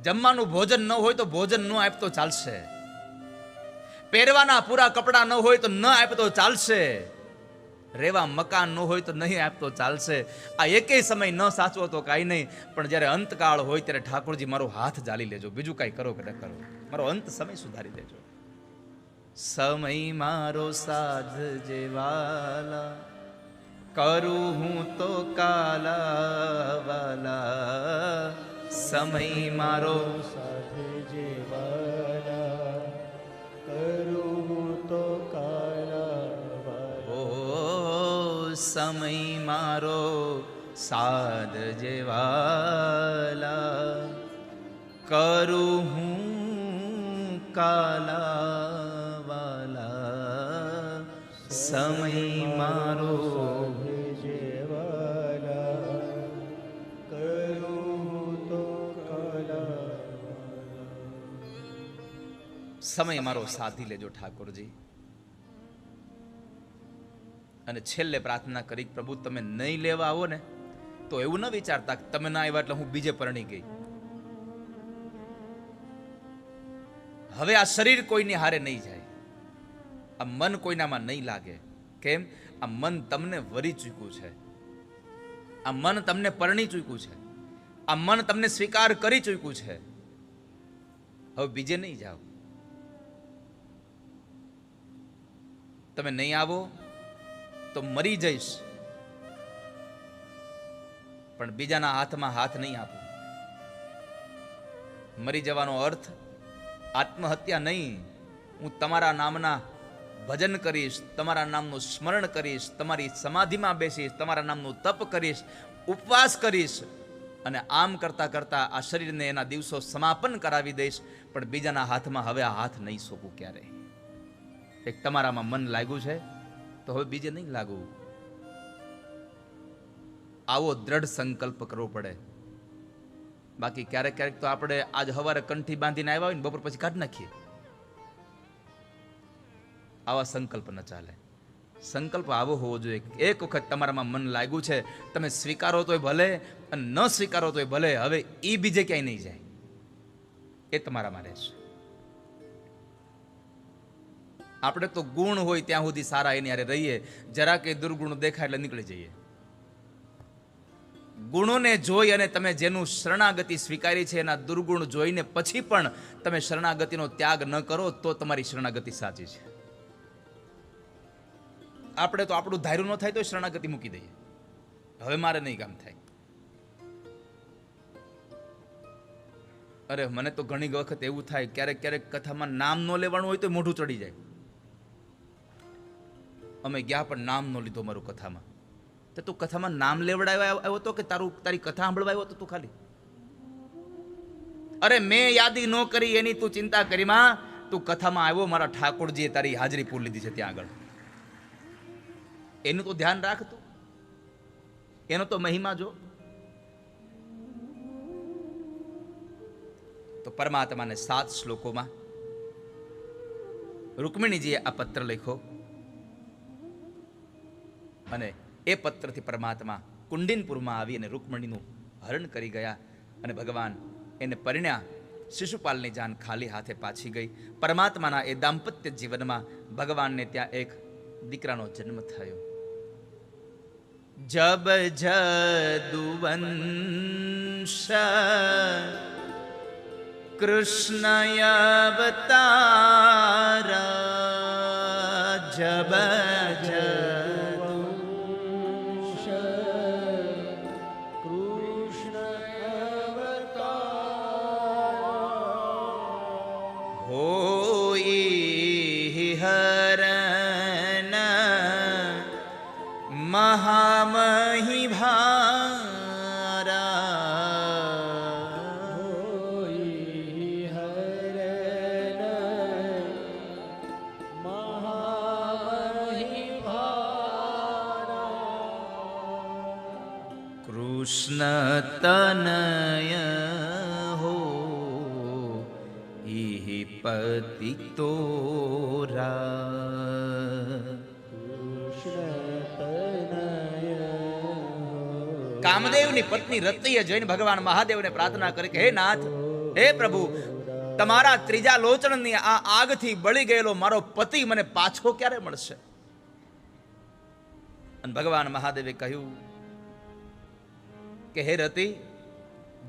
જમવાનું ભોજન ન હોય તો ભોજન ન આપતો ચાલશે, પહેરવાના પૂરા કપડાં ન હોય તો ન આપતો ચાલશે, રેવા મકાન ન હોય તો નહીં આપતો ચાલશે. આ એકેય સમય ન સાચવો તો કાંઈ નહીં, પણ જ્યારે અંતકાળ હોય ત્યારે ઠાકોરજી મારો હાથ ઝાલી લેજો, બીજું કાંઈ કરો કે ન કરો, મારો અંત સમય સુધારી દેજો. સમય મારો સાધ જેવાલા, કરું હું તો કાલા વાલા. સમય મારો સાધ જેવાલા, કરું હું તો કાલા વાલા. ઓ સમય મારો સાધ જેવાલા, કરું હું કાલા વાલા. સમય મારો જેવાલા, કરું હું તો કાલા વાલા. સમય મારો સાધી લેજો ઠાકોરજી. અને છેલ્લે પ્રાર્થના કરી, પ્રભુ તમે નહીં લેવા આવો ને તો એવું ન વિચારતા કે તમે ના આવ્યા એટલે હું બીજે પરણી ગઈ. હવે આ શરીર કોઈની હારે નહીં જાય, આ મન કોઈનામાં નહીં લાગે. કેમ? આ મન તમને વરી ચૂક્યું છે, આ મન તમને પરણી ચૂક્યું છે, આ મન તમને સ્વીકાર કરી ચૂક્યું છે. હવે બીજે નહીં જાઓ. તમે નહીં આવો તો મરી જઈશ, પણ બીજાના હાથમાં હાથ નહીં આપું. મરી જવાનો અર્થ આત્મહત્યા નહીં. હું તમારા નામના ભજન કરીશ, તમારા નામનું સ્મરણ કરીશ, તમારી સમાધિમાં બેસીશ, તમારા નામનું તપ કરીશ, ઉપવાસ કરીશ, અને આમ કરતા કરતા આ શરીરને એના દિવસો સમાપન કરાવી દઈશ. પણ બીજાના હાથમાં હવે આ હાથ નહીં સોંપું ક્યારેય. એક તમારામાં મન લાગ્યું છે તો હવે બીજે નહીં લાગવું. આવો દ્રઢ સંકલ્પ કરવો પડે. બાકી ક્યારેક ક્યારેક તો આપણે આજ સવારે કંઠી બાંધીને આવ્યા હોય ને બપોર પછી કાઢી નાખીએ. આવા સંકલ્પ ન ચાલે. સંકલ્પ આવો હોવો જોઈએ, એક વખત તમારામાં મન લાગ્યું છે, તમે સ્વીકારો તોય ભલે અને ન સ્વીકારો તોય ભલે, હવે એ બીજે ક્યાંય નહીં જાય, એ તમારામાં રહેશે. આપણે તો ગુણ હોય ત્યાં સુધી સારા એની હારે રહીએ, જરા કે દુર્ગુણ દેખાય એટલે નીકળી જઈએ. ગુણોને જોઈ અને તમે જેનું શરણાગતિ સ્વીકારી છે એના દુર્ગુણ જોઈને પછી પણ તમે શરણાગતિનો ત્યાગ ન કરો તો તમારી શરણાગતિ સાચી છે. આપણે તો આપણું ધાર્યું ન થાય તો શરણાગતિ મૂકી દઈએ, હવે મારે નહીં કામ થાય. અરે મને તો ઘણી વખત એવું થાય, ક્યારેક ક્યારેક કથામાં નામ ન લેવાનું હોય તો મોઢું ચડી જાય. અમે ગયા પણ નામ ન લીધો મારું કથામાં. તો તું કથામાં નામ લેવડાવ્યા આવ્યો હતો કે તારી કથા સાંભળવા આવ્યો હતો તું ખાલી? અરે મેં યાદી ન કરી એની તું ચિંતા કરી માં, તું કથામાં આવ્યો, મારા ઠાકોરજીએ તારી હાજરી પૂરી લીધી છે ત્યાં આગળ. એનું તો ધ્યાન રાખતું, એનો તો મહિમા જો. તો પરમાત્માને 7 શ્લોકોમાં રૂકમિણીજીએ આ પત્ર લખ્યો અને એ પત્રથી પરમાત્મા કુંડિનપુરમાં આવી અને રૂકમણીનું હરણ કરી ગયા અને ભગવાન એને પરિણ્યા. શિશુપાલની જાન ખાલી હાથે પાછી ગઈ. પરમાત્માના એ દાંપત્ય જીવનમાં ભગવાનને ત્યાં એક દીકરાનો જન્મ થયો. જબ જદુવંશ કૃષ્ણ અવતારા, જબ જદુવંશ કૃષ્ણ અવતારા, હોઈ હરણ મહામહિ ભારા, હોઈ હરણ મહામહિ ભારા, કૃષ્ણ તનય હો ઈ પતિ તોરા. કામદેવની પત્ની રતિએ જઈને ભગવાન મહાદેવને પ્રાર્થના કરી કે હે નાથ, હે પ્રભુ, તમારા ત્રીજા લોચનની આ આગથી બળી ગયેલો મારો પતિ મને પાછો ક્યારે મળશે? અને ભગવાન મહાદેવે કહ્યું કે હે રતિ,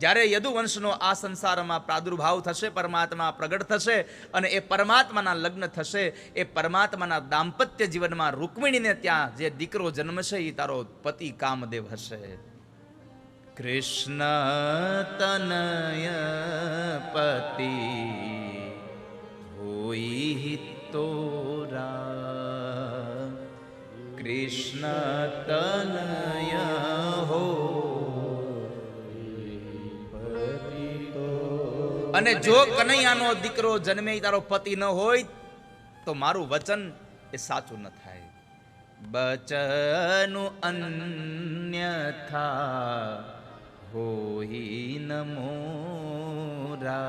જ્યારે યદુવંશનો આ સંસારમાં પ્રાદુર્ભાવ થશે, પરમાત્મા પ્રગટ થશે અને એ પરમાત્માના લગ્ન થશે, એ પરમાત્માના દાંપત્ય જીવનમાં રૂકમિણીને ત્યાં જે દીકરો જન્મશે એ તારો પતિ કામદેવ હશે. કૃષ્ણ તનય પતિ હોઈ તોરા, કૃષ્ણ તનય હો. અને જો કનૈયાનો દીકરો જન્મે તારો પતિ ન હોય તો મારું વચન એ સાચું ન થાય. બચનું અન્યથા હોઈ ન મોરા.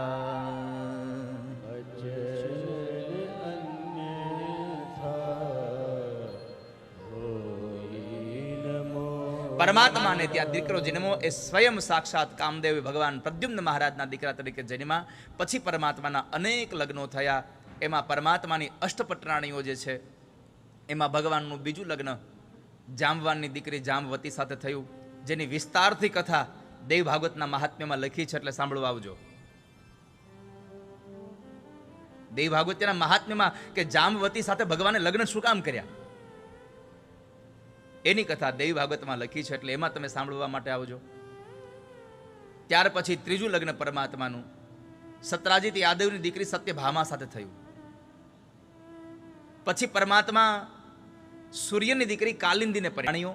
પરમાત્માને ત્યાં દીકરો જન્મો એ સ્વયં સાક્ષાત કામદેવ ભગવાન પ્રદ્યુમ્ન મહારાજના દીકરા તરીકે જન્મ્યા. પછી પરમાત્માના અનેક લગ્નો થયા. એમાં પરમાત્માની અષ્ટપટરાણીઓ જે છે એમાં ભગવાનનું બીજું લગ્ન જામવાનની દીકરી જામવતી સાથે થયું, જેની વિસ્તારથી કથા દેવ ભાગવતના મહાત્મ્યમાં લખી છે, એટલે સાંભળવા આવજો. દેવ ભાગવતના મહાત્મ્યમાં કે જામવતી સાથે ભગવાને લગ્ન શું કામ કર્યા એની કથા દેવ ભાગવતમાં લખી છે, એટલે એમાં તમે સાંભળવા માટે આવજો. ત્યાર પછી ત્રીજું લગ્ન પરમાત્માનું સત્રાજીત યાદવની દીકરી સત્યભામા સાથે થયું. પછી પરમાત્મા સૂર્યની દીકરી કાલિંદીને પરણ્યો,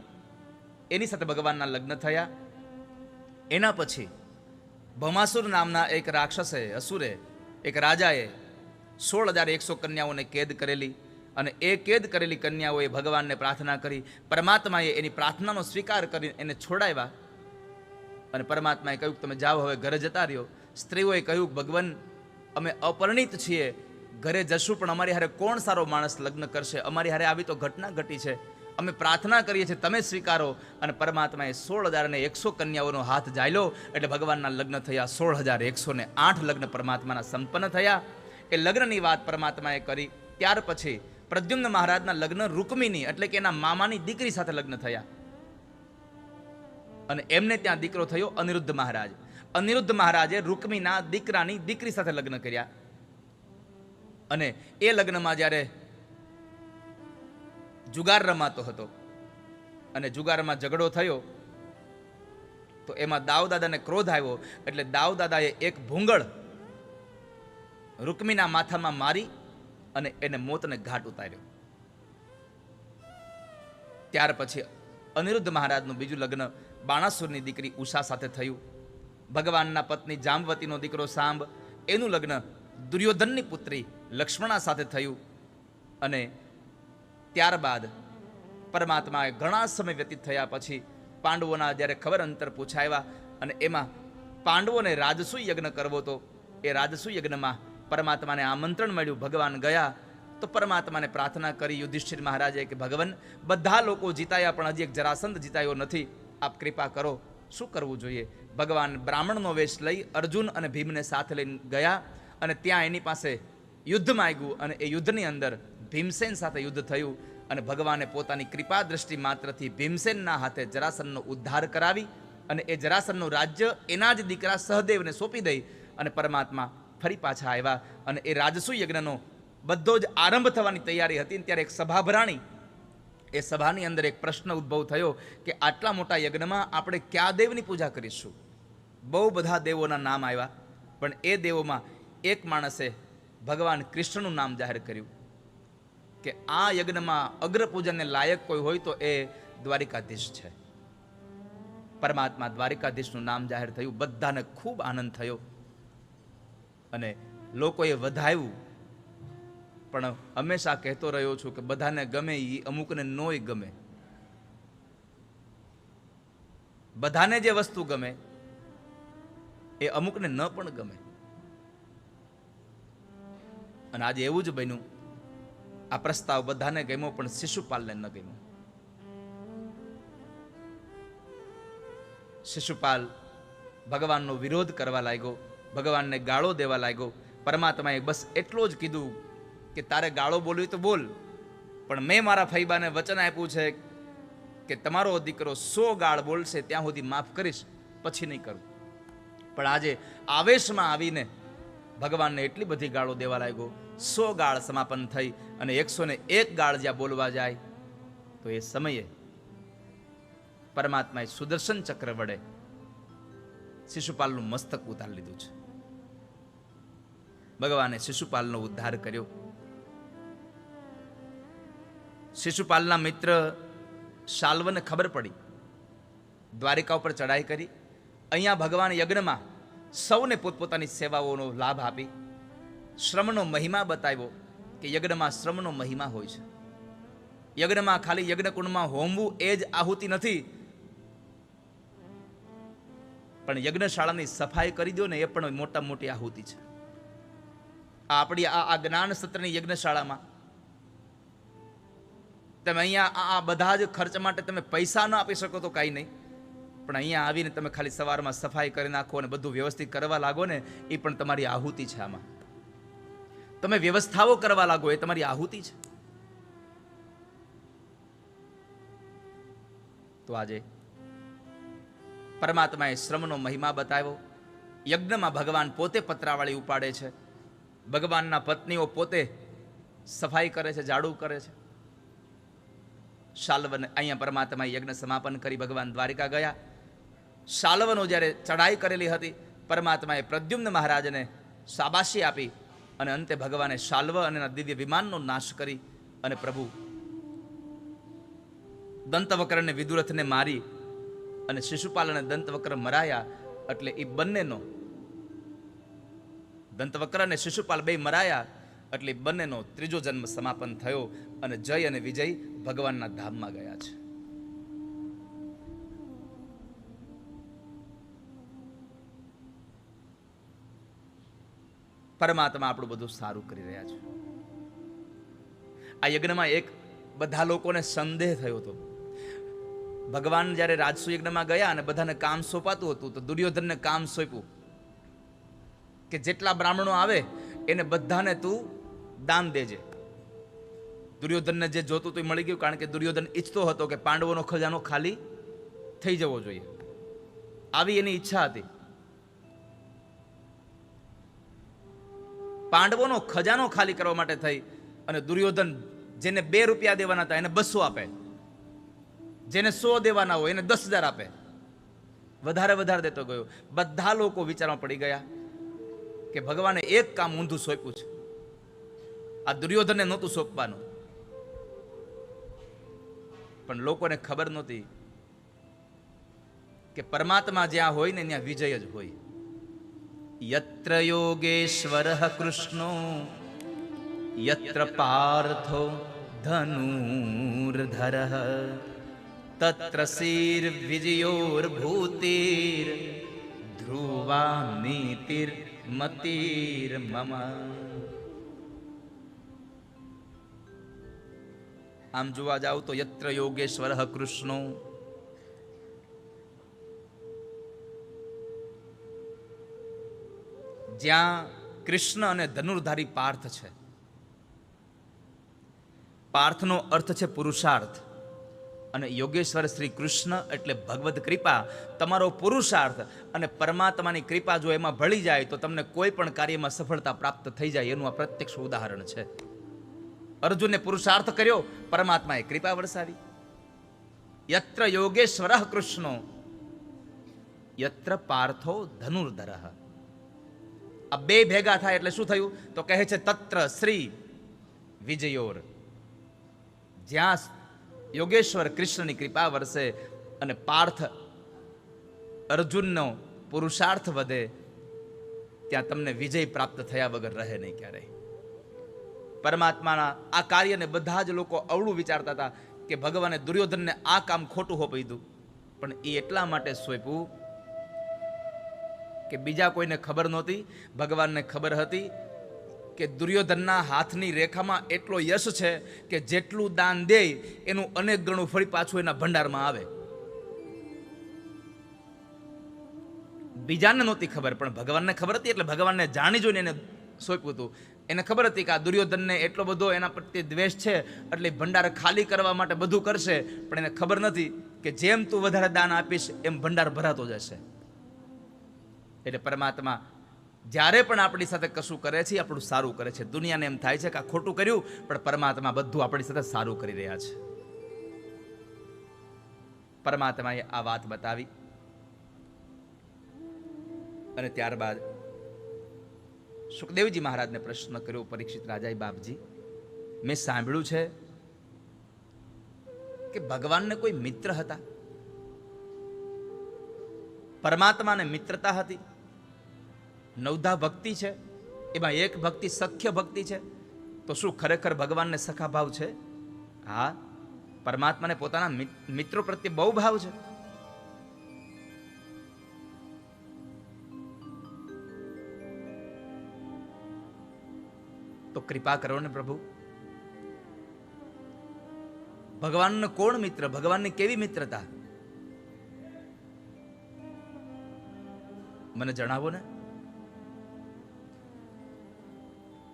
એની સાથે ભગવાનના લગ્ન થયા. એના પછી ભમાસુર નામના એક રાક્ષસે, અસુરે, એક રાજાએ 16,100 કન્યાઓને કેદ કરેલી, અને એ કેદ કરેલી કન્યાઓએ ભગવાનને પ્રાર્થના કરી. પરમાત્માએ એની પ્રાર્થનાનો સ્વીકાર કરી એને છોડાવ્યા અને પરમાત્માએ કહ્યું તમે જાઓ, હવે ઘરે જતા રહ્યો. સ્ત્રીઓએ કહ્યું ભગવાન, અમે અપરિણિત છીએ, ઘરે જશું પણ અમારી હારે કોણ સારો માણસ લગ્ન કરશે? અમારી હારે આવી તો ઘટના ઘટી છે, અમે પ્રાર્થના કરીએ છીએ, તમે સ્વીકારો. અને પરમાત્માએ 16,100 કન્યાઓનો હાથ ઝાલ્યો, એટલે ભગવાનના લગ્ન થયા. 16,108 લગ્ન પરમાત્માના સંપન્ન થયા. એ લગ્નની વાત પરમાત્માએ કરી. ત્યાર પછી પ્રદ્યુમ્ન મહારાજના લગ્ન રૂકમિની એટલે કે એના મામાની દીકરી સાથે લગ્ન થયા, અને એમને ત્યાં દીકરો થયો અનિરુદ્ધ મહારાજ. અનિરુદ્ધ મહારાજે રૂકમીના દીકરાની દીકરી સાથે લગ્ન કર્યા. અને એ લગ્નમાં જ્યારે જુગાર રમાતો હતો અને જુગારમાં ઝઘડો થયો તો એમાં દાઉદાદાને ક્રોધ આવ્યો, એટલે દાઉદાદાએ એક ભૂંગળ રૂકમીના માથામાં મારી અને એને મોતને ઘાટ ઉતાર્યો. ત્યાર પછી અનિરુદ્ધ મહારાજનું બીજું લગ્ન બાણાસુરની દીકરી ઉષા સાથે થયું. ભગવાનના પત્ની જામવતીનો દીકરો સાંબ, એનું લગ્ન દુર્યોધનની પુત્રી લક્ષ્મણા સાથે થયું. અને ત્યારબાદ પરમાત્માએ ઘણા સમય વ્યતીત થયા પછી પાંડવોના જ્યારે ખબર અંતર પૂછાવ્યા અને એમાં પાંડવોને રાજસુ યજ્ઞ કરવો તો એ રાજસુ યજ્ઞમાં પરમાત્માને આમંત્રણ મળ્યું. ભગવાન ગયા તો પરમાત્માને પ્રાર્થના કરી યુધિષ્ઠિર મહારાજે કે ભગવાન, બધા લોકો જીતાયા પણ હજી એક જરાસંધ જીતાયો નથી, આપ કૃપા કરો, શું કરવું જોઈએ? ભગવાન બ્રાહ્મણનો વેશ લઈ અર્જુન અને ભીમને સાથે લઈને ગયા અને ત્યાં એની પાસે યુદ્ધ માંગ્યું અને એ યુદ્ધની અંદર ભીમસેન સાથે યુદ્ધ થયું અને ભગવાને પોતાની કૃપા દ્રષ્ટિ માત્રથી ભીમસેનના હાથે જરાસંધનો ઉદ્ધાર કરાવી અને એ જરાસંધનું રાજ્ય એના જ દીકરા સહદેવને સોંપી દઈ અને પરમાત્મા ફરી પાછા આવ્યા. અને એ રાજસુ યજ્ઞનો બધો જ આરંભ થવાની તૈયારી હતી. ત્યારે એક સભા ભરાણી. એ સભાની અંદર એક પ્રશ્ન ઉદ્ભવ થયો કે આટલા મોટા યજ્ઞમાં આપણે કયા દેવની પૂજા કરીશું? બહુ બધા દેવોના નામ આવ્યા, પણ એ દેવોમાં એક માણસે ભગવાન કૃષ્ણનું નામ જાહેર કર્યું કે આ યજ્ઞમાં અગ્રપૂજનને લાયક કોઈ હોય તો એ દ્વારિકાધીશ છે. પરમાત્મા દ્વારિકાધીશનું નામ જાહેર થયું. બધાને ખૂબ આનંદ થયો અને લોકોએ વધાવ્યું. પણ હંમેશા કહેતો રહ્યો છું કે બધાને ગમે એ અમુકને નોય ગમે. બધાને જે વસ્તુ ગમે એ અમુકને ન પણ ગમે. અને આજે એવું જ બન્યું, આ પ્રસ્તાવ બધાને ગમ્યો પણ શિશુપાલને ન ગમ્યો. શિશુપાલ ભગવાનનો વિરોધ કરવા લાગ્યો ભગવાનને ગાળો દેવા લાગ્યો. પરમાત્માએ બસ એટલો જ કીધું કે તારે ગાળો બોલવી તો બોલ, પણ મેં મારા ફૈબાને વચન આપ્યું છે કે તમારો દીકરો 100 ગાળ બોલશે ત્યાં સુધી માફ કરીશ, પછી નહીં કરું. પણ આજે આવેશમાં આવીને ભગવાનને એટલી બધી ગાળો દેવા લાગ્યો, 100 ગાળ સમાપન થઈ અને 101 ગાળ જ્યાં બોલવા જાય તો એ સમયે પરમાત્માએ સુદર્શન ચક્ર વડે શિશુપાલનું મસ્તક ઉતારી લીધું છે. ભગવાને શિશુપાલનો ઉદ્ધાર કર્યો. શિશુપાલના મિત્ર શાલ્વને ખબર પડી, દ્વારિકા ઉપર ચડાઈ કરી. અહીંયા ભગવાન યજ્ઞમાં સૌને પોતપોતાની સેવાઓનો લાભ આપી શ્રમનો મહિમા બતાવ્યો કે યજ્ઞમાં શ્રમનો મહિમા હોય છે. યજ્ઞમાં ખાલી યજ્ઞકુંડમાં હોમવું એ જ આહુતિ નથી, પણ યજ્ઞશાળાની સફાઈ કરી દો ને એ પણ મોટા મોટી આહુતિ છે. આપણી આ જ્ઞાન સત્રની યજ્ઞશાળામાં તમે અહીંયા આ બધા જ ખર્ચ માટે તમે પૈસા ન આપી શકો તો કાંઈ નહીં, પણ અહીંયા આવીને તમે ખાલી સવારમાં સફાઈ કરી નાખો અને બધું વ્યવસ્થિત કરવા લાગો ને એ પણ તમારી આહુતિ છે. આમાં તમે વ્યવસ્થાઓ કરવા લાગો એ તમારી આહુતિ છે. તો આજે પરમાત્માએ શ્રમનો મહિમા બતાવ્યો. યજ્ઞમાં ભગવાન પોતે પતરાવાળી ઉપાડે છે, ભગવાનના પત્નીઓ પોતે સફાઈ કરે છે, ઝાડુ કરે છે. શાલ્વન અહીંયા પરમાત્માએ યજ્ઞ સમાપન કરી ભગવાન દ્વારિકા ગયા. શાલ્વનો જ્યારે ચડાઈ કરેલી હતી, પરમાત્માએ પ્રદ્યુમ્ન મહારાજને શાબાશી આપી અને અંતે ભગવાને શાલ્વ અને દિવ્ય વિમાનનો નાશ કરી અને પ્રભુ દંતવક્રને વિદુરથને મારી અને શિશુપાલ અને દંતવક્ર મરાયા. એટલે એ બંનેનો દંતવક્ર અને શિશુપાલ બે મરાયા એટલે બંનેનો ત્રીજો જન્મ સમાપન થયો અને જય અને વિજય ભગવાનના ધામમાં ગયા છે. પરમાત્મા આપણું બધું સારું કરી રહ્યા છે. આ યજ્ઞમાં એક બધા લોકોને સંદેહ થયો હતો. ભગવાન જ્યારે રાજસુ યજ્ઞમાં ગયા અને બધાને કામ સોંપાતું હતું તો દુર્યોધનને કામ સોંપ્યું કે જેટલા બ્રાહ્મણો આવે એને બધાને તું દાન દેજે. દુર્યોધનને જે જોતું હતું એ મળી ગયું, કારણ કે દુર્યોધન ઈચ્છતો હતો કે પાંડવોનો ખજાનો ખાલી થઈ જવો જોઈએ, આવી એની ઈચ્છા હતી. પાંડવોનો ખજાનો ખાલી કરવા માટે થઈ અને દુર્યોધન જેને 2 રૂપિયા દેવાના હતા એને 200 આપે, જેને 100 દેવાના હોય એને 10,000 આપે, વધારે વધારે દેતો ગયો. બધા લોકો વિચારમાં પડી ગયા કે ભગવાને એક કામ ઊંધું સોંપ્યું છે, આ દુર્યોધનને નહોતું સોંપવાનું. પણ લોકોને ખબર નહોતી કે પરમાત્મા જ્યાં હોય ને ત્યાં વિજય જ હોય. યત્ર યોગેશ્વરઃ કૃષ્ણો યત્ર પાર્થો ધનુર્ધરઃ તત્ર શીર વિજયોર ભૂતિર ધ્રુવા નીતિર મતિર મમ. આમ જોવા જાવ તો યત્ર યોગેશ્વરઃ કૃષ્ણો, જ્યાં કૃષ્ણ અને ધનુર્ધારી પાર્થ છે. પાર્થનો અર્થ છે પુરુષાર્થ અને યોગેશ્વર શ્રી કૃષ્ણ એટલે ભગવદ કૃપા, તમારો પુરુષાર્થ. અને પરમાત્માની કૃપા જો એમાં ભળી જાય તો તમને કોઈ પણ કાર્યમાં સફળતા પ્રાપ્ત થઈ જાય, એનું આ પ્રત્યક્ષ ઉદાહરણ છે. અર્જુને પુરુષાર્થ કર્યો, પરમાત્માએ કૃપા વરસાવી. યત્ર યોગેશ્વરઃ કૃષ્ણો યત્ર પાર્થો ધનુર્ધરઃ. આ બે ભેગા થાય એટલે શું થયું તો કહે છે તત્ર શ્રી વિજયોર. જ્યાં યોગેશ્વર કૃષ્ણની કૃપા વરસે અને પાર્થ અર્જુનનો પુરુષાર્થ વધે, ત્યાં તમને વિજય પ્રાપ્ત થયા વગર રહે નહીં ક્યારેય. પરમાત્માના આ કાર્યને બધા જ લોકો અવળું વિચારતા હતા કે ભગવાને દુર્યોધનને આ કામ ખોટું હોપી દીધું, પણ એ એટલા માટે સોંપ્યું કે બીજા કોઈને ખબર નહોતી, ભગવાનને ખબર હતી કે દુર્યોધનના હાથની રેખામાં એટલો યશ છે કે જેટલું દાન દે એનું અનેક ગણું ફરી પાછું એના ભંડારમાં આવે. બીજાને નહોતી ખબર, પણ ભગવાનને ખબર હતી, એટલે ભગવાનને જાણી જોઈને એને સોંપ્યું હતું. એને ખબર હતી કે આ દુર્યોધનને એટલો બધો એના પ્રત્યે દ્વેષ છે, એટલે ભંડાર ખાલી કરવા માટે બધું કરશે, પણ એને ખબર નથી કે જેમ તું વધારે દાન આપીશ એમ ભંડાર ભરાતો જશે. એટલે પરમાત્મા જ્યારે પણ આપણી સાથે કશું કરે છે આપણું સારું કરે છે. દુનિયાને એમ થાય છે કે આ ખોટું કર્યું, પણ પરમાત્મા બધું આપણી સાથે સારું કરી રહ્યા છે. પરમાત્માએ આ વાત બતાવી અને ત્યારબાદ સુખદેવજી મહારાજને પ્રશ્ન કર્યો, પરીક્ષિત રાજાએ, બાપજી મેં સાંભળ્યું છે કે ભગવાનને કોઈ મિત્ર હતા, પરમાત્માને મિત્રતા હતી, નવધા ભક્તિ છે, એમાં એક ભક્તિ સખ્ય ભક્તિ છે, તો શું ખરેખર ભગવાનને સખા ભાવ છે? હા, પરમાત્માને પોતાના મિત્રો પ્રત્યે બહુ ભાવ છે. તો કૃપા કરો ને પ્રભુ, ભગવાનનો કોણ મિત્ર, ભગવાનની કેવી મિત્રતા મને જણાવો ને,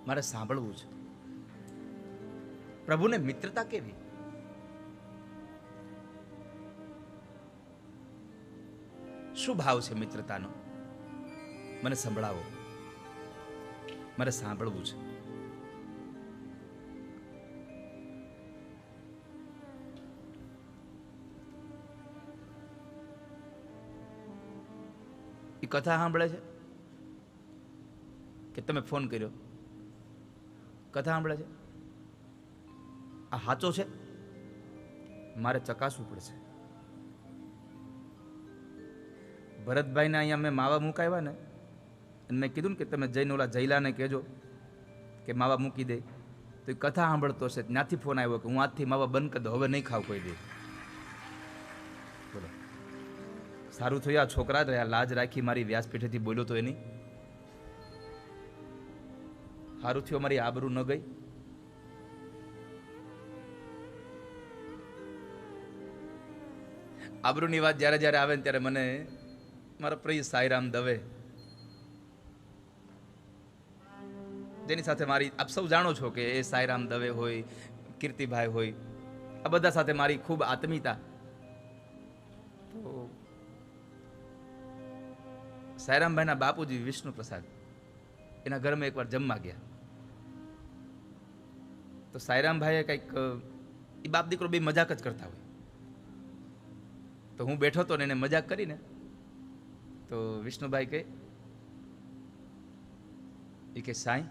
મારે સાંભળવું છે. પ્રભુને મિત્રતા કેવી? શું ભાવ છે મિત્રતાનો? મને સંભળાવો, મારે સાંભળવું છે. એ કથા સાંભળે છે કે તમે ફોન કર્યો? કથા સાંભળે છે. આ સાચો છે? મારે ચકાસવું પડશે. ભરતભાઈને અહીંયા મેં માવા મુકાવ્યા ને, અને મેં કીધું ને કે તમે જઈને ઓલા જયલાને કહેજો કે માવા મૂકી દે, તો એ કથા સાંભળતો હશે. ત્યાંથી ફોન આવ્યો કે હું આજથી માવા બંધ કરી દઉં, હવે નહીં ખાવ કોઈ દે. બોલો, સારું થયું આ છોકરા જ રહ્યા, લાજ રાખી મારી વ્યાસપીઠેથી બોલ્યો તો એની. સારું થયું મારી આબરૂ ન ગઈ. આબરૂની વાત જ્યારે જ્યારે આવે ને ત્યારે મને મારા પ્રિય સાંઈરામ દવે, જેની સાથે મારી, આપ સૌ જાણો છો કે એ સાંઈરામ દવે હોય, કીર્તિભાઈ હોય, આ બધા સાથે મારી ખૂબ આત્મીયતા. તો સાંઈરામભાઈના બાપુજી વિષ્ણુ પ્રસાદ, એના ઘરમાં એકવાર જમવા ગયા. તો સાંઈરામભાઈએ કંઈક, એ બાપ દીકરો બે મજાક જ કરતા હોય, તો હું બેઠો હતો ને એને મજાક કરીને, તો વિષ્ણુભાઈ કહે, એ કે સાંઈ,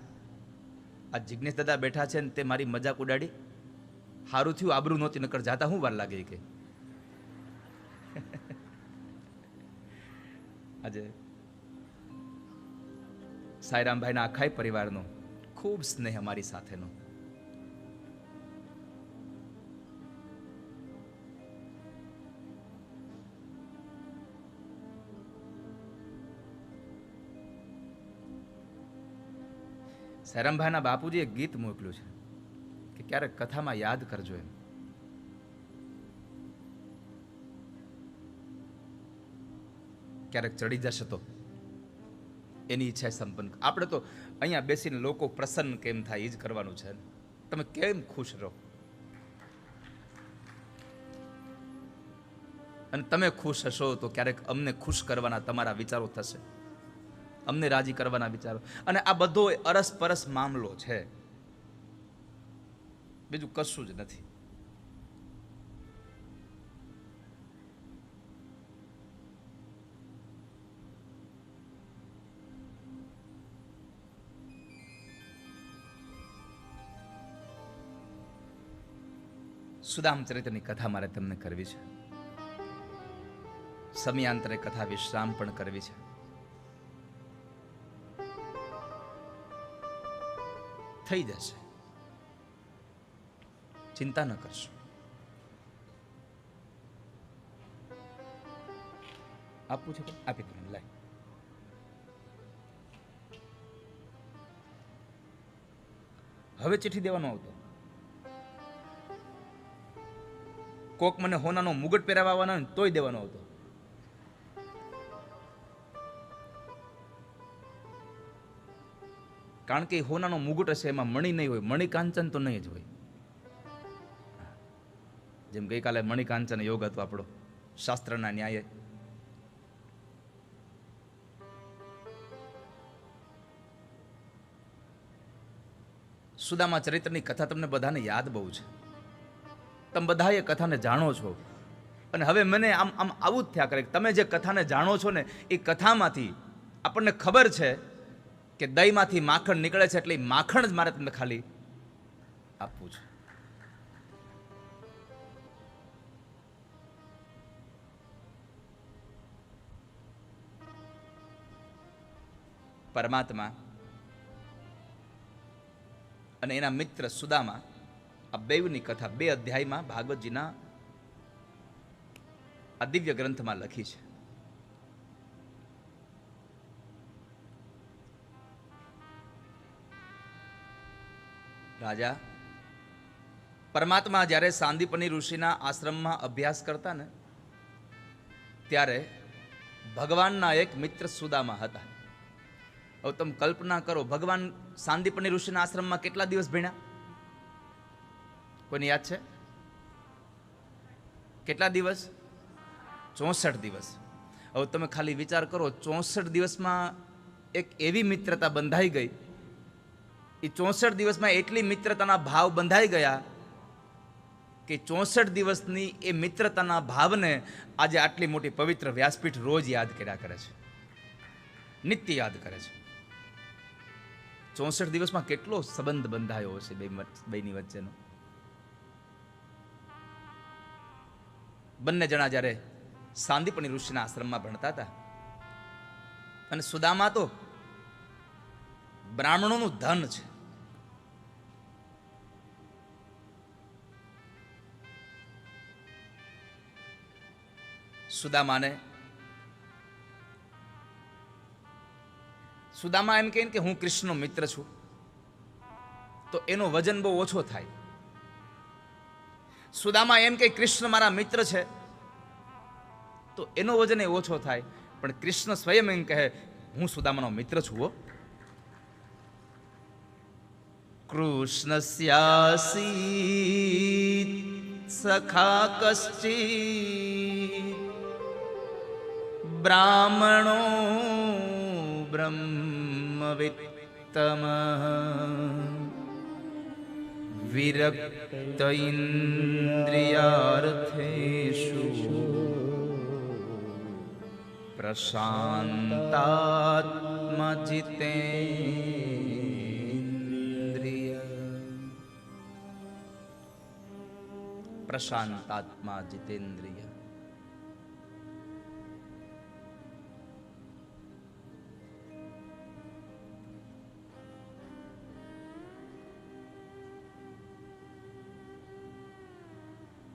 આ જિજ્ઞેશ દાદા બેઠા છે ને તે મારી મજાક ઉડાડી, સારું થયું આબરૂ નહોતી, નકર જાતા હું વાર લાગે. કે આજે સાંઈરામભાઈના આખાય પરિવારનો ખૂબ સ્નેહ અમારી સાથેનો. સાંઈરામભાઈના બાપુજીએ ગીત મોકલ્યું છે કે ક્યારેક કથામાં યાદ કરજો એમ. ક્યારેક ચડી જશે તો એની ઈચ્છા સંપન્ન. આપણે તો અહીંયા બેસીને લોકો પ્રસન્ન કેમ થાય એ જ કરવાનું છે. તમે કેમ ખુશ રહો, અને તમે ખુશ હશો તો ક્યારેક અમને ખુશ કરવાના તમારા વિચારો થશે, અમને રાજી કરવાના વિચારો. અને આ બધો અરસપરસ મામલો છે, બીજું કશું જ નથી. સુદામ ચરિત્રની કથા મારે તમને કરવી છે. સમયાંતરે કથા વિશ્રામ પણ કરવી છે. થઈ જશે, ચિંતા ન કરશો. આપવું છે? આપી દો, લાય. હવે ચિઠ્ઠી દેવાનો આવતો. કોક મને હોનાનો મુગટ પહેરાવવાનો હોય તોય દેવાનો આવતો. કારણ કે એ હોનાનો મુગુટ હશે, એમાં મણિ નહીં હોય, મણિકાંચન તો નહીં જ હોય. જેમ ગઈકાલે મણિકાંચન યોગ હતો આપણો શાસ્ત્રના ન્યાયે. સુદામા ચરિત્રની કથા તમને બધાને યાદ બહુ છે, તમે બધા એ કથાને જાણો છો. અને હવે મને આમ આમ આવું જ થયા કરે કે તમે જે કથાને જાણો છો ને એ કથામાંથી આપણને ખબર છે કે દહીંમાંથી માખણ નીકળે છે, એટલે એ માખણ જ મારે તમને ખાલી આપવું છે. પરમાત્મા અને એના મિત્ર સુદામા, આ બેવની કથા 2 અધ્યાયમાં ભાગવતજીના આ દિવ્ય ગ્રંથમાં લખી છે. રાજા પરમાત્મા જ્યારે સાંદીપની ઋષિના આશ્રમમાં અભ્યાસ કરતા ને ત્યારે ભગવાનના એક મિત્ર સુદામા હતા. હવે તમે કલ્પના કરો, ભગવાન સાંદીપની ઋષિના આશ્રમમાં કેટલા દિવસ ભણ્યા? કોઈને યાદ છે? કેટલા દિવસ? 64 દિવસ. હવે તમે ખાલી વિચાર કરો, 64 દિવસમાં એક એવી મિત્રતા બંધાઈ ગઈ, એ 64 દિવસમાં એટલી મિત્રતાના ભાવ બંધાઈ ગયા કે 64 દિવસની એ મિત્રતાના ભાવને આજે આટલી મોટી પવિત્ર વ્યાસપીઠ રોજ યાદ કર્યા કરે છે, નિત્ય યાદ કરે છે. 64 દિવસમાં કેટલો સંબંધ બંધાયો હશે બેની વચ્ચેનો. બંને જણા જ્યારે સાંદીપની ઋષિના આશ્રમમાં ભણતા હતા, અને સુદામા તો બ્રાહ્મણોનું ધન છે. સુદામા એમ કહે કે હું કૃષ્ણનો મિત્ર છું, તો એનો વજન બહુ ઓછો થાય. સુદામા એમ કે કૃષ્ણ મારા મિત્ર છે, તો એનો વજન એ ઓછો થાય. પણ કૃષ્ણ સ્વયં એમ કહે હું સુદામાનો મિત્ર છું. કૃષ્ણસ્યાસી સખા કશ્ચિ બ્રાહ્મણો બ્રહ્મવિત્તમ વિરક્ત ઇન્દ્રિયાર્થેષુ પ્રશાંતાત્મા જીતેન્દ્રિય. પ્રશાંતાત્મા જીતેન્દ્રિય.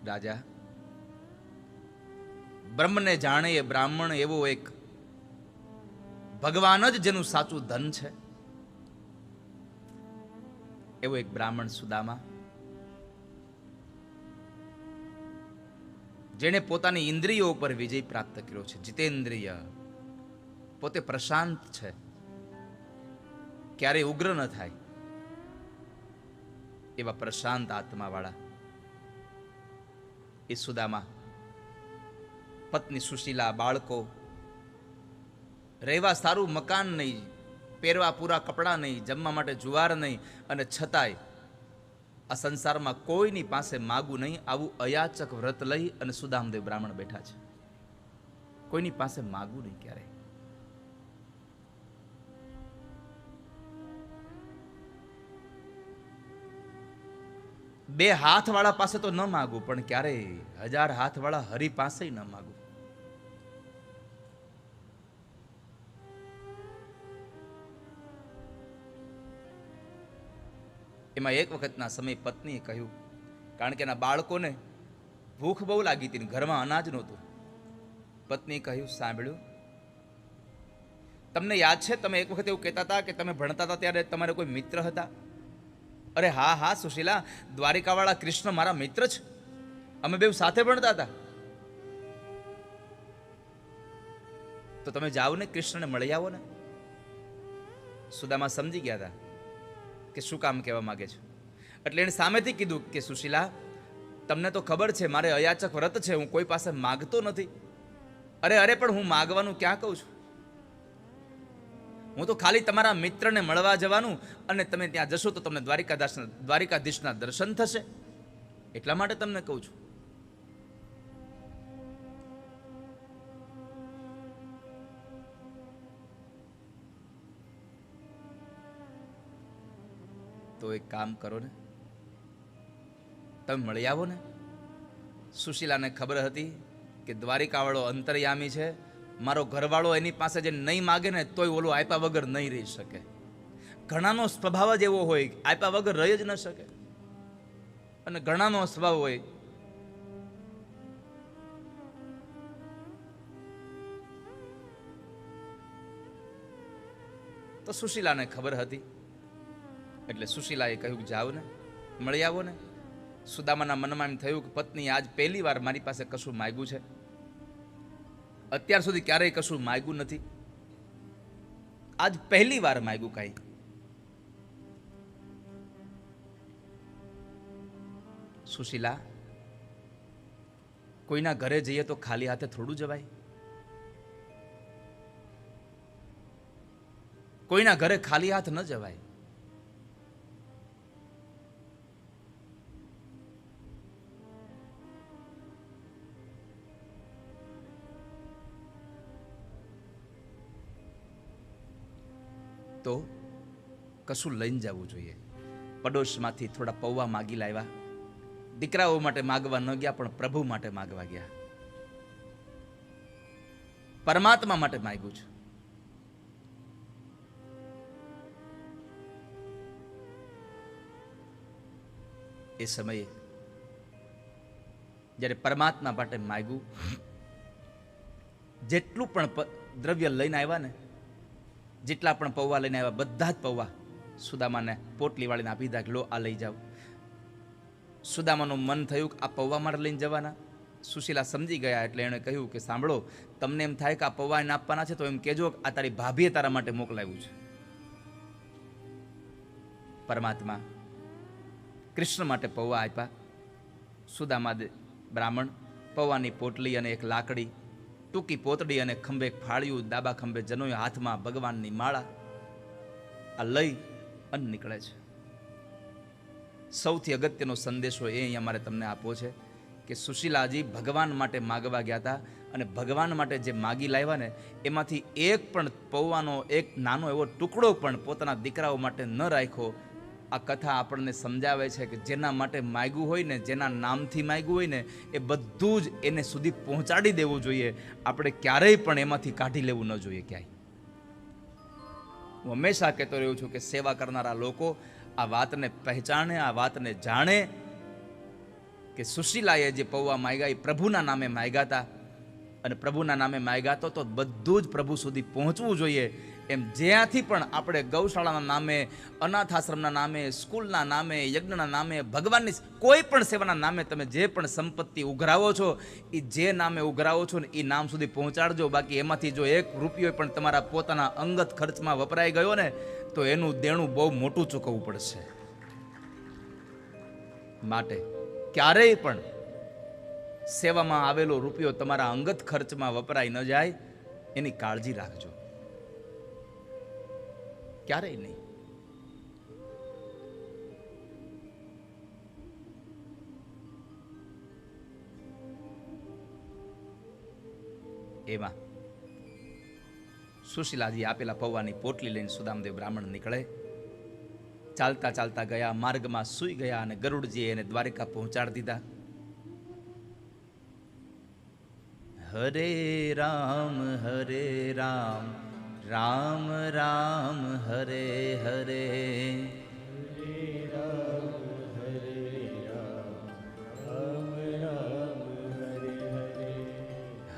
રાજા બ્રહ્મને જાણે એ બ્રાહ્મણ એવો એક ભગવાન જ જેનું સાચું ધન છે, એવો એક બ્રાહ્મણ સુદામા, જેણે પોતાની ઇન્દ્રિયો ઉપર વિજય પ્રાપ્ત કર્યો છે. જીતેન્દ્રિય, પોતે પ્રશાંત છે, ક્યારેય ઉગ્ર ન થાય એવા પ્રશાંત આત્મા વાળા એ સુદામા પત્ની સુશીલા, બાળકો, રહેવા સારું મકાન નહીં, પહેરવા પૂરા કપડાં નહીં, જમવા માટે જુવાર નહીં, અને છતાંય આ સંસારમાં કોઈની પાસે માગું નહીં, આવું અયાચક વ્રત લઈ અને સુદામદેવ બ્રાહ્મણ બેઠા છે. કોઈની પાસે માગું નહીં ક્યારે. બે હાથ વાળા પાસે તો ન માગું, પણ ક્યારેય 1000 હાથ વાળા હરિ પાસે ન માગું. એમાં એક વખતના સમય પત્નીએ કહ્યું, કારણ કે એના બાળકોને ભૂખ બહુ લાગી હતી, ઘરમાં અનાજ નહોતું. પત્નીએ કહ્યું, સાંભળ્યું, તમને યાદ છે તમે એક વખત એવું કહેતા હતા કે તમે ભણતા હતા ત્યારે તમારે કોઈ મિત્ર હતા? અરે હા હા સુશીલા, દ્વારિકાવાળા કૃષ્ણ મારા મિત્ર છે, અમે બે સાથે ભણતા હતા. તો તમે જાઓ ને, કૃષ્ણને મળી આવો ને. સુદામા સમજી ગયા હતા કે શું કામ કહેવા માંગે છે. એટલે એણે સામેથી કીધું કે સુશીલા, તમને તો ખબર છે મારે અયાચક વ્રત છે, હું કોઈ પાસે માગતો નથી. અરે અરે, પણ હું માગવાનું ક્યાં કહું છું? હું તો ખાલી તમારા મિત્રને મળવા જવાનું, અને તમે ત્યાં જશો તો તમને દ્વારિકાધીશના દર્શન થશે, એટલા માટે તમને કહું છું. તો એક કામ કરો ને, તમે મળી આવો ને. સુશીલાને ખબર હતી કે દ્વારિકાવાળો અંતર્યામી છે, મારો ઘરવાળો એની પાસે જે નહીં માગે ને તોય ઓલો આપ્યા વગર નહીં રહી શકે. ઘણાનો સ્વભાવ જ એવો હોય, આપ્યા વગર રહી જ ન શકે. અને ઘણાનો સ્વભાવ હોય તો સુશીલાને ખબર હતી, એટલે સુશીલાએ કહ્યું જાઓ ને, મળી આવો ને. સુદામાના મનમાં એમ થયું કે પત્ની આજ પહેલી વાર મારી પાસે કશું માગ્યું છે, અત્યાર સુધી ક્યારેય કશું માગ્યું નથી, આજ પહેલી વાર માગ્યું કાંઈ. સુશીલા, કોઈના ઘરે જઈએ તો ખાલી હાથે થોડું જવાય? કોઈના ઘરે ખાલી હાથ ન જવાય. તો કશું લઈને જવું જોઈએ. પડોશમાંથી થોડા પૌવા માગી લાવ્યા. દીકરાઓ માટે માગવા ન ગયા, પણ પ્રભુ માટે માગવા ગયા. પરમાત્મા માટે માગ્યું છે. એ સમયે જ્યારે પરમાત્મા માટે માગ્યું, જેટલું પણ દ્રવ્ય લઈને આવ્યા ને, જેટલા પણ પૌવા લઈને આવ્યા, બધા જ પૌવા સુદામાને પોટલી વાળીને આપી દીધા કે લો આ લઈ જાઓ. સુદામાનું મન થયું કે આ પૌવા મારે લઈને જવાના. સુશીલા સમજી ગયા, એટલે એણે કહ્યું કે સાંભળો, તમને એમ થાય કે આ પૌવા એને આપવાના છે તો એમ કહેજો આ તારી ભાભીએ તારા માટે મોકલાવ્યું છે. પરમાત્મા કૃષ્ણ માટે પૌવા આપ્યા. સુદામા બ્રાહ્મણ પૌવાની પોટલી અને એક લાકડી, ટૂંકી પોતડી અને ખંભે ફાળ્યું, ડાબા ખંભે જનોય, હાથમાં ભગવાનની માળા, આ લઈ અને નીકળે છે. સૌથી અગત્યનો સંદેશો એ અહીંયા મારે તમને આપવો છે કે સુશીલાજી ભગવાન માટે માગવા ગયા હતા, અને ભગવાન માટે જે માગી લાવ્યા ને એમાંથી એક પણ પૌવાનો એક નાનો એવો ટુકડો પણ પોતાના દીકરાઓ માટે ન રાખ્યો. આ કથા આપણને સમજાવે છે કે જેના માટે માગ્યું હોય ને, જેના નામથી માગ્યું હોય ને, એ બધું જ એને સુધી પહોંચાડી દેવું જોઈએ. આપણે ક્યારેય પણ એમાંથી કાઢી લેવું ન જોઈએ ક્યાંય. હું હંમેશા કહેતો રહ્યો છું કે સેવા કરનારા લોકો આ વાતને પહેચાને, આ વાતને જાણે કે સુશીલાએ જે પૌવા માગ્યા એ પ્રભુના નામે માગ્યા હતા, અને પ્રભુના નામે માગ્યા તો બધું જ પ્રભુ સુધી પહોંચવું જોઈએ. એમ જ્યાંથી પણ આપણે ગૌશાળાના નામે, અનાથ આશ્રમના નામે, સ્કૂલના નામે, યજ્ઞના નામે, ભગવાનની કોઈ પણ સેવાના નામે તમે જે પણ સંપત્તિ ઉઘરાવો છો, એ જે નામે ઉઘરાવો છો ને એ નામ સુધી પહોંચાડજો. બાકી એમાંથી જો એક રૂપિયો પણ તમારા પોતાના અંગત ખર્ચમાં વપરાઈ ગયો ને તો એનું દેણું બહુ મોટું ચૂકવવું પડશે. માટે ક્યારેય પણ સેવામાં આવેલો રૂપિયો તમારા અંગત ખર્ચમાં વપરાઈ ન જાય એની કાળજી રાખજો. ક્યારેય નહીં. એમાં સુશીલાજી આપેલા પૌવાની પોટલી લઈને સુદામદેવ બ્રાહ્મણ નીકળે. ચાલતા ચાલતા ગયા, માર્ગમાં સૂઈ ગયા, અને ગરુડજીએ એને દ્વારિકા પહોંચાડી દીધા. હરે રામ રામ રામ હરે હરે,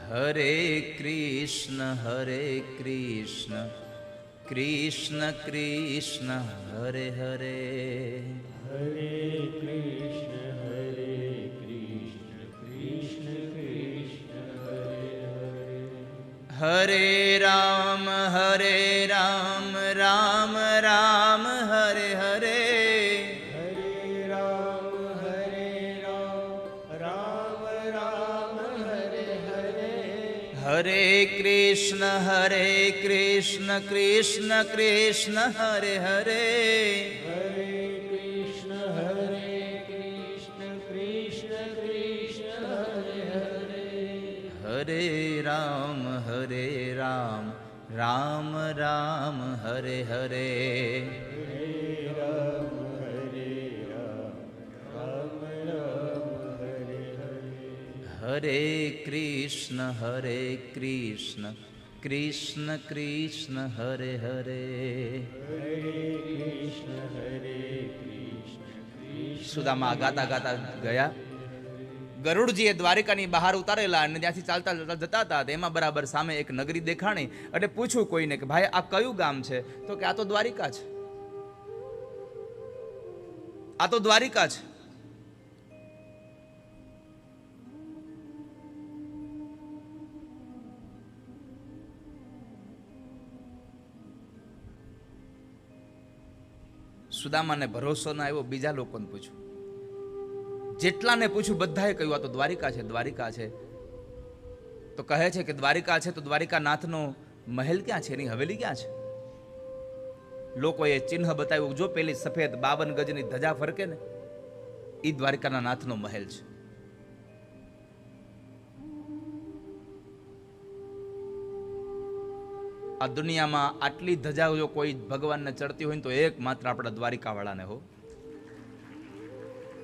હરે કૃષ્ણ કૃષ્ણ કૃષ્ણ હરે હરે, હરે કૃષ્ણ કૃષ્ણ કૃષ્ણ હરે હરે, હરે રામ રામ રામ હરે હરે, હરે કૃષ્ણ કૃષ્ણ કૃષ્ણ હરે હરે, હરે કૃષ્ણ કૃષ્ણ કૃષ્ણ હરે હરે, હરે રામ રામ રામ હરે હરે, રામ રામ રામ હરે હરે, હરે કૃષ્ણ કૃષ્ણ કૃષ્ણ હરે હરે. હરે કૃષ્ણ કૃષ્ણ સુદામા ગાતા ગાતા ગયા. ગરુડજીએ દ્વારિકાની બહાર ઉતારેલા અને ત્યાંથી ચાલતા ચાલતા જતા હતા. એમાં બરાબર સામે એક નગરી દેખાણી એટલે પૂછ્યું કોઈને કે ભાઈ આ કયું ગામ છે? તો કે આ તો દ્વારિકા છે, આ તો દ્વારિકા છે. સુદામાને ભરોસો ના આવ્યો, બીજા લોકોને પૂછ્યું. જેટલાને પૂછ્યું બધાએ કહ્યું આ તો દ્વારિકા છે, દ્વારિકા છે. તો કહે છે કે દ્વારિકા છે તો દ્વારિકા નાથનો મહેલ ક્યાં છે, એની હવેલી ક્યાં છે? લોકોએ ચિહ્ન બતાવ્યું, જો પેલી સફેદ 52 ગજની ધજા ફરકે ને એ દ્વારિકાના નાથનો મહેલ છે. આ દુનિયામાં આટલી ધજા જો કોઈ ભગવાનને ચડતી હોય ને તો એક માત્ર આપણા દ્વારિકા વાળાને હો.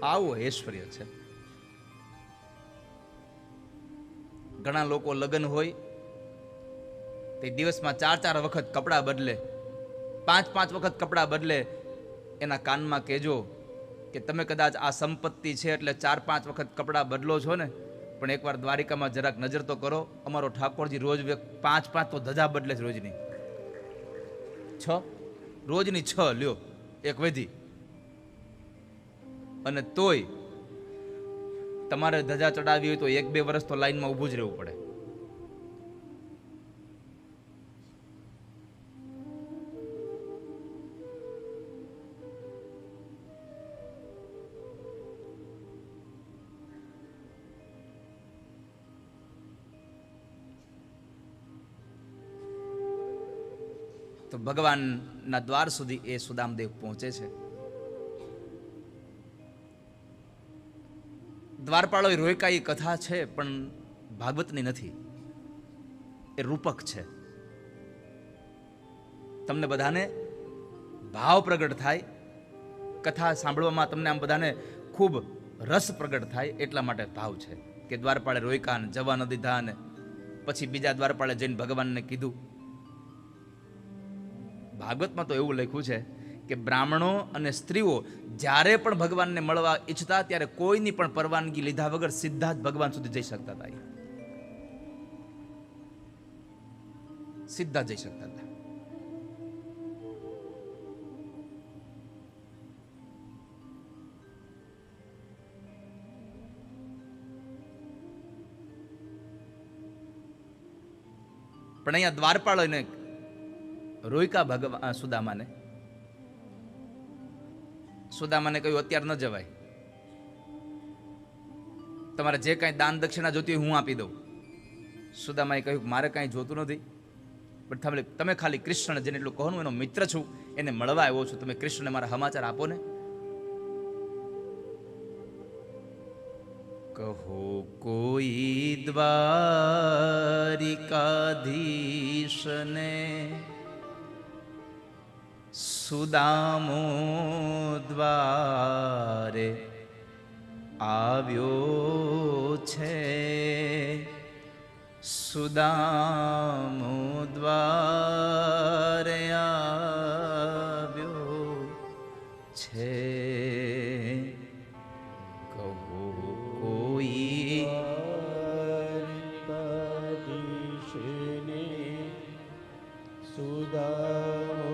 આવું ઐશ્વર્ય છે. ઘણા લોકો લગ્ન હોય તે દિવસમાં 4 વખત કપડાં બદલે, 5 વખત કપડાં બદલે. એના કાનમાં કહેજો કે તમે કદાચ આ સંપત્તિ છે એટલે 4-5 વખત કપડાં બદલો છો ને, પણ એકવાર દ્વારિકામાં જરાક નજર તો કરો. અમારો ઠાકોરજી રોજ 5 તો ધજા બદલે છે, રોજની 6, રોજની 6 લ્યો, એક વધી. અને તોય તમારે ધજા ચડાવી હોય તો 1-2 વર્ષ તો લાઈનમાં ઊભું જ રહેવું પડે. તો ભગવાનના દ્વાર સુધી એ સુદામદેવ પહોંચે છે. દ્વારપાળો રોયકા એ કથા છે પણ ભાગવતની નથી, એ રૂપક છે. તમને બધાને ભાવ પ્રગટ થાય, કથા સાંભળવામાં તમને આમ બધાને ખૂબ રસ પ્રગટ થાય એટલા માટે ભાવ છે કે દ્વારપાળે રોયકા ને જવા ન દીધા ને પછી બીજા દ્વારપાળે જઈને ભગવાનને કીધું. ભાગવતમાં તો એવું લખ્યું છે કે બ્રાહ્મણો અને સ્ત્રીઓ જ્યારે પણ ભગવાનને મળવા ઈચ્છતા ત્યારે કોઈની પણ પરવાનગી લીધા વગર સીધા જ ભગવાન સુધી જઈ શકતા હતા, સીધા જઈ શકતા હતા. પણ અહીંયા દ્વારપાળોને રોયકા ભગવાન સુદામાને કહ્યું અત્યારે ન જવાય, તમારે જે કાંઈ દાન દક્ષિણા જોતી હોય હું આપી દઉં. સુદામાએ કહ્યું મારે કાંઈ જોતું નથી, પણ તમે ખાલી કૃષ્ણ જેને એટલું કહો, એનો મિત્ર છું, એને મળવા આવ્યો છું, તમે કૃષ્ણને મારા સમાચાર આપો ને. કહો કોઈ દ્વારિકાધીશને સુદામો દ્વારે આવ્યો છે, સુદામો દ્વારે આવ્યો છે. કહો કોઈ દ્વારિકાધીશને સુદામો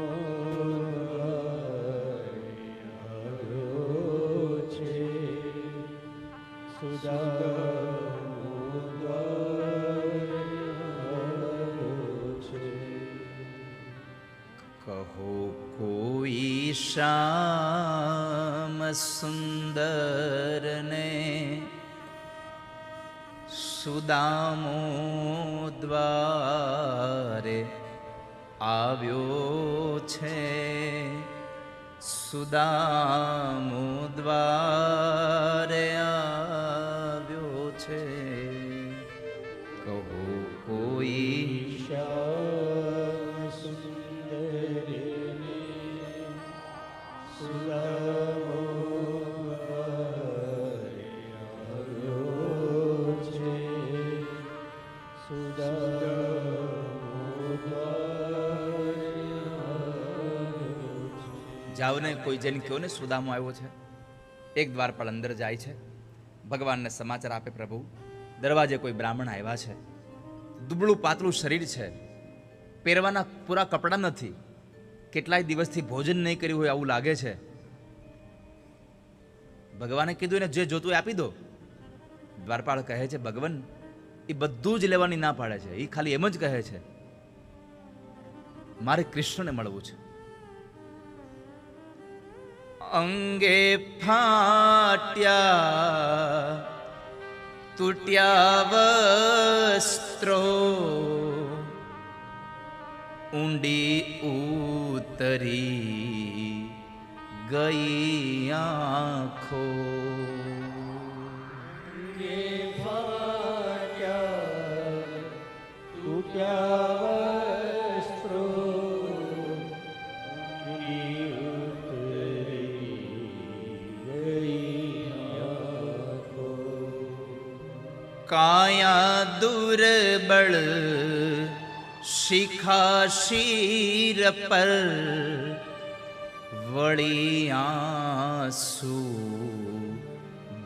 કહો કોઈ શ્યામ સુંદરને સુદામો દ્વારે આવ્યો છે, સુદામો દ્વારે આવ્યો છે. કહો કોઈ શ્યામ સુંદરને સુદામો દ્વારે આવ્યો છે, સુદામો દ્વારે આવ્યો છે. જાઓ ને કોઈ જઈને કહો ને સુદામો આવ્યો છે. એક દ્વારપાળ અંદર જાય છે, ભગવાનને સમાચાર આપે, પ્રભુ દરવાજે કોઈ બ્રાહ્મણ આવ્યા છે, દુબળું પાતળું શરીર છે, પહેરવાના પૂરા કપડાં નથી, કેટલાય દિવસથી ભોજન નહીં કર્યું હોય આવું લાગે છે. ભગવાને કીધું એને જે જોતું એ આપી દો. દ્વારપાળ કહે છે, ભગવાન એ બધું જ લેવાની ના પાડે છે, એ ખાલી એમ જ કહે છે મારે કૃષ્ણને મળવું છે. અંગે ફાટ્યા તૂટ્યા વસ્ત્રો, ઊંડી ઉતરી ગઈ આંખો. અંગે ફાટ્યા તૂટ્યા વસ્ત્રો, ઊંડી ઉતરી ગઈ આંખો. કાયા દુર્બળ શિખા શીર પર, વળી આંસુ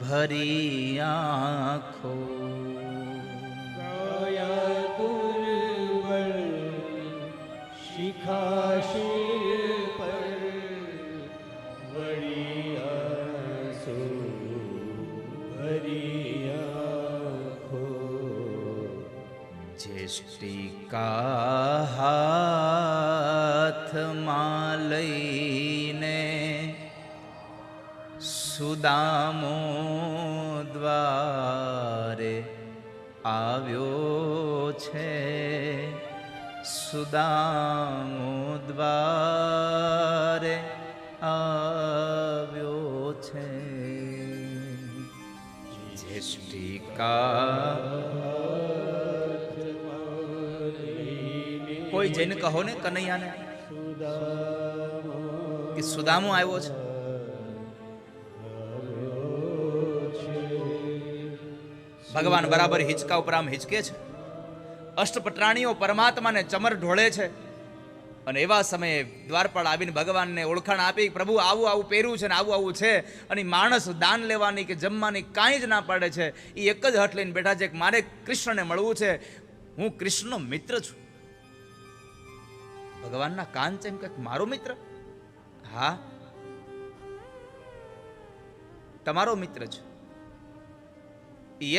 ભરી આંખો. કાયા દુર્બળ શિખા શીર પર, વળી આંસુ ભરી આંખો. જેષ્ટિકા હાથમાં લઈને સુદામો દ્વારે આવ્યો છે, સુદામો દ્વારે આવ્યો છે. જેષ્ટિકા કોઈ જઈને કહો ને કનૈયાને કે સુદામો આવ્યો છે. ભગવાન બરાબર હિંચકા ઉપર આમ હિંચકે છે. અષ્ટપટરાણીઓ પરમાત્માને ચમર ઢોળે છે, અને એવા સમયે દ્વારપાળ આવીને ભગવાનને ઓળખાણ આપી, પ્રભુ આવું આવું પહેર્યું છે ને આવું આવું છે, અને માણસ દાન લેવાની કે જમવાની કાંઈ જ ના પાડે છે. એ એક જ હઠ લઈને બેઠા છે કે મારે કૃષ્ણને મળવું છે, હું કૃષ્ણનો મિત્ર છું. ભગવાનના કાન છે એમ કે મારો મિત્ર? હા, તમારો મિત્ર છે.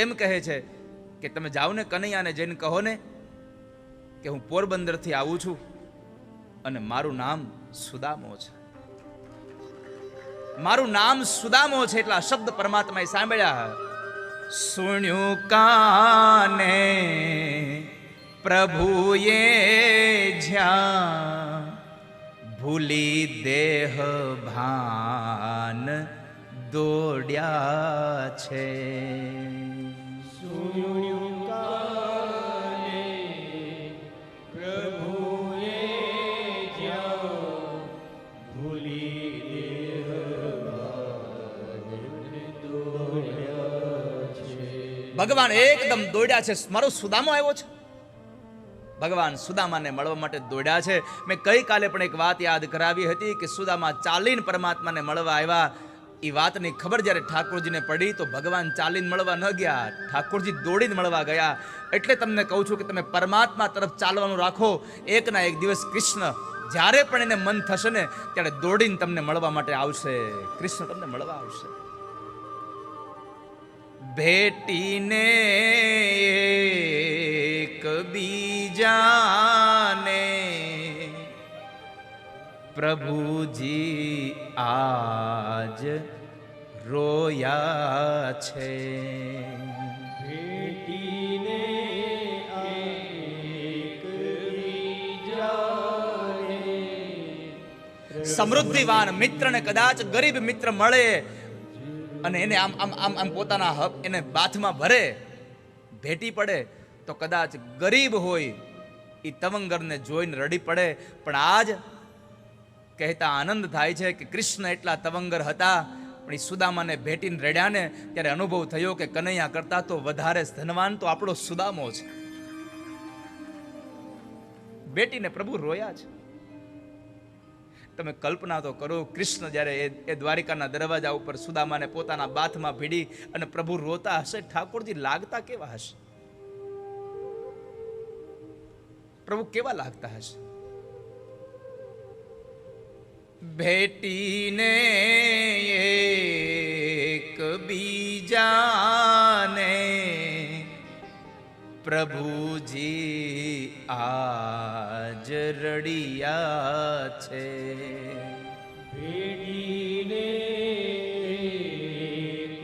એમ કહે છે કે તમે જાઓ ને કનૈયાને જઈને કહો ને કે હું પોરબંદરથી આવું છું અને મારું નામ સુદામો છે. મારું નામ સુદામો છે એટલા શબ્દ પરમાત્માએ સાંભળ્યા. સુણ્યું કાને પ્રભુએ જ્યાં, ભૂલી દેહ ભાન દોડ્યા છે. સુણ્યું કાને પ્રભુએ જ્યાં, ભૂલી દેહ ભાન દોડ્યા છે. ભગવાન એકદમ દોડ્યા છે. મારો સુદામો આવ્યો છે. ભગવાન સુદામાને મળવા માટે દોડ્યા છે. મેં ગઈકાલે પણ એક વાત યાદ કરાવી હતી કે સુદામા ચાલીને પરમાત્માને મળવા આવ્યા. એ વાતની ખબર જ્યારે ઠાકોરજીને પડી તો ભગવાન ચાલીને મળવા ન ગયા, ઠાકોરજી દોડીને મળવા ગયા. એટલે તમને કહું છું કે તમે પરમાત્મા તરફ ચાલવાનું રાખો. એકના એક દિવસ કૃષ્ણ જ્યારે પણ એને મન થશે ને ત્યારે દોડીને તમને મળવા માટે આવશે. કૃષ્ણ તમને મળવા આવશે. ભેટીને એકબીજાને પ્રભુજી આજ રોયા છે. ભેટીને ભેટીને એક બીજાને સમૃદ્ધિવાન મિત્રને કદાચ ગરીબ મિત્ર મળે અને એને આમ આમ આમ આમ પોતાના હક એને બાથમાં ભરે, ભેટી પડે તો કદાચ ગરીબ હોય એ તવંગરને જોઈને રડી પડે. પણ આજ કહેતા આનંદ થાય છે કે કૃષ્ણ એટલા તવંગર હતા પણ એ સુદામાને ભેટીને રડ્યા ને ત્યારે અનુભવ થયો કે કનૈયા કરતા તો વધારે ધનવાન તો આપણો સુદામો છે. બેટીને પ્રભુ રોયા છે. તમે કલ્પના તો કરો, કૃષ્ણ જ્યારે એ દ્વારિકાના દરવાજા ઉપર સુદામાને પોતાના બાથમાં ભીડી અને પ્રભુ રોતા હશે, ઠાકોરજી લાગતા કેવા હશે? પ્રભુ કેવા લાગતા હશે? ભેટીને એક બીજાને પ્રભુજી આજ રડિયા છે. ભેટીને એક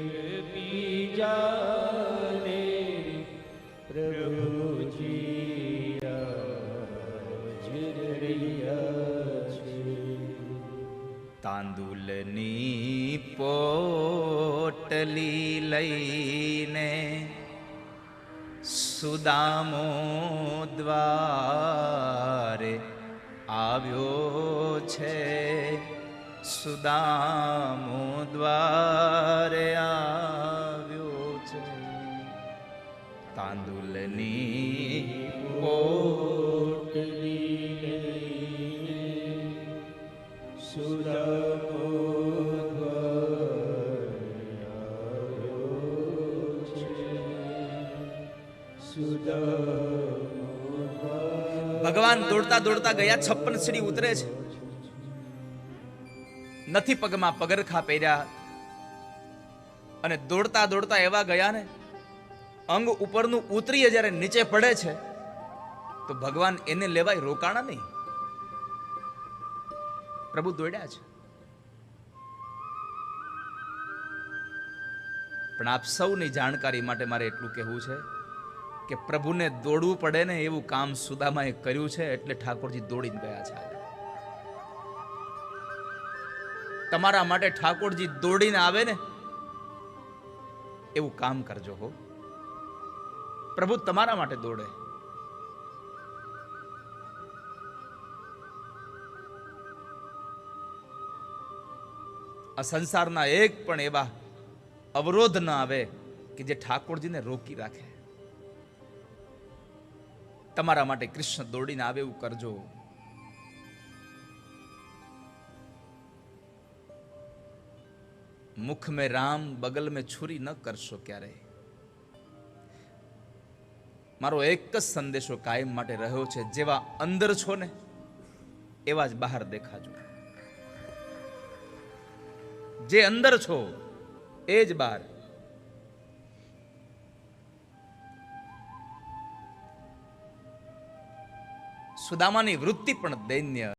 બીજાને પ્રભુજી આજ રડિયા છે. તાંદુલની પોટલી લઈને સુદામો દ્વારે આવ્યો છે. સુદામો દ્વારે આવ્યો છે. તાંદુલની પોટલી લઈને સુદામો દ્વારે આવ્યો છે. ભગવાન દોડતા દોડતા ગયા, 56 સીડી ઉતરે છે. નથી પગમાં પગરખા પહેર્યા અને દોડતા દોડતા એવા ગયા ને અંગ ઉપરનું ઉતરી જ્યારે નીચે પડે છે તો ભગવાન એને લેવાય રોકાણા નહીં. પ્રભુ દોડ્યા છે. પણ આપ સૌની જાણકારી માટે મારે એટલું કહેવું છે કે પ્રભુને દોડવું પડે ને એવું કામ સુદામાએ કર્યું છે, એટલે ઠાકોરજી દોડીને ગયા છે. તમારા માટે ઠાકોરજી દોડીને આવે ને એવું કામ કરજો હો. પ્રભુ તમારા માટે દોડે. આ સંસારના એક પણ એવા અવરોધ ન આવે કે જે ઠાકોરજીને રોકી રાખે. તમારા માટે કૃષ્ણ દોડીને આવે એવું કરજો. મુખ में राम बगल में छुरी न करशો ક્યારે. મારો એક જ સંદેશો કાયમ માટે રહ્યો છે, જેવા અંદર છો ને એવા જ બહાર દેખાજો. જે અંદર છો એ જ બહાર. સુદામાની વૃત્તિ પણ દૈન્ય